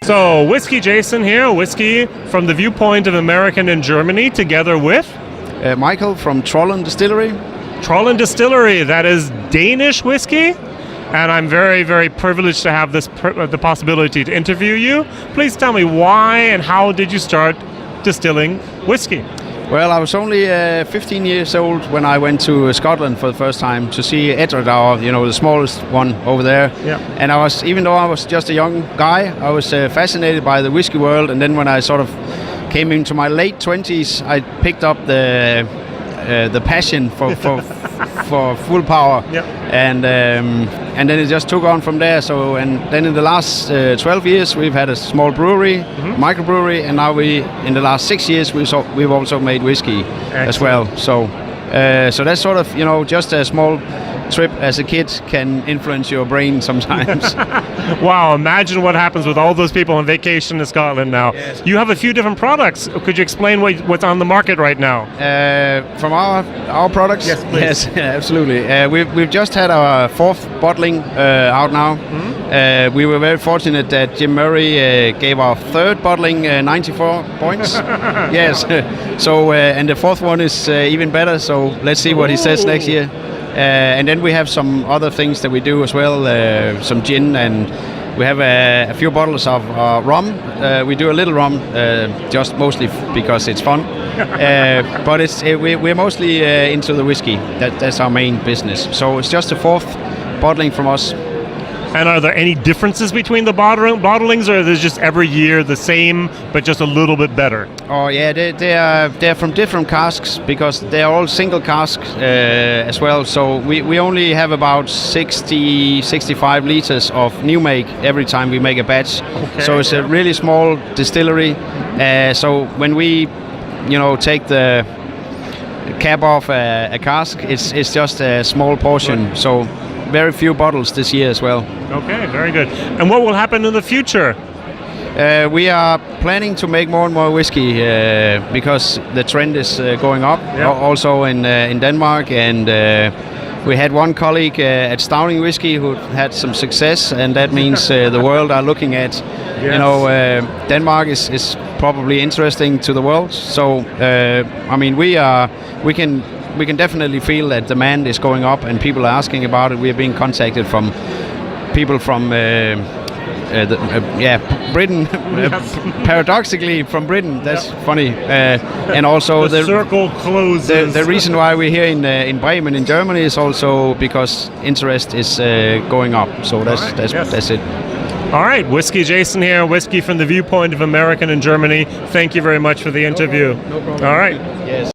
So, WhiskyJason here, whiskey from the viewpoint of American in Germany, together with Michael from Trolden Distillery. Trolden Distillery, that is Danish whiskey. And I'm very, very privileged to have the possibility to interview you. Please tell me why and how did you start distilling whiskey? Well, I was only 15 years old when I went to Scotland for the first time to see Edward, the smallest one over there. Yeah. And even though I was just a young guy, I was fascinated by the whiskey world. And then when I sort of came into my late 20s, I picked up the passion for full power. Yeah. And then it just took on from there. So then in the last 12 years we've had a small brewery, microbrewery, and now in the last 6 years we've also made whiskey. Excellent. As well. So that's sort of just a small trip as a kid can influence your brain sometimes. Wow, imagine what happens with all those people on vacation in Scotland now. Yes. You have a few different products. Could you explain what's on the market right now? From our products? Yes, please. Yes, absolutely. We've just had our fourth bottling out now. We were very fortunate that Jim Murray gave our third bottling 94 points. Yes. So and the fourth one is even better. So let's see what he says next year. And then we have some other things that we do as well, some gin, and we have a few bottles of rum. We do a little rum, just mostly because it's fun. But we're mostly into the whiskey. That's our main business. So it's just the fourth bottling from us. And are there any differences between the bottlings, or is it just every year the same, but just a little bit better? Oh yeah, they're from different casks because they're all single casks as well. So we only have about 65 liters of new make every time we make a batch. Okay, so it's a really small distillery. So when we, take the cap off a cask, it's just a small portion. Good. So very few bottles this year as well. Okay, very good. And what will happen in the future? We are planning to make more and more whiskey because the trend is going up. Yeah. Also in Denmark, and we had one colleague at Danish Whisky who had some success, and that means the world are looking at. Yes. Denmark is probably interesting to the world. So we can definitely feel that demand is going up and people are asking about it. We are being contacted from people from Britain, paradoxically from Britain. That's funny. And also the circle closes. The reason why we're here in Bremen in Germany is also because interest is going up. So that's it. All right, WhiskyJason here, whiskey from the viewpoint of American in Germany. Thank you very much for the interview. No problem. All right. Yes.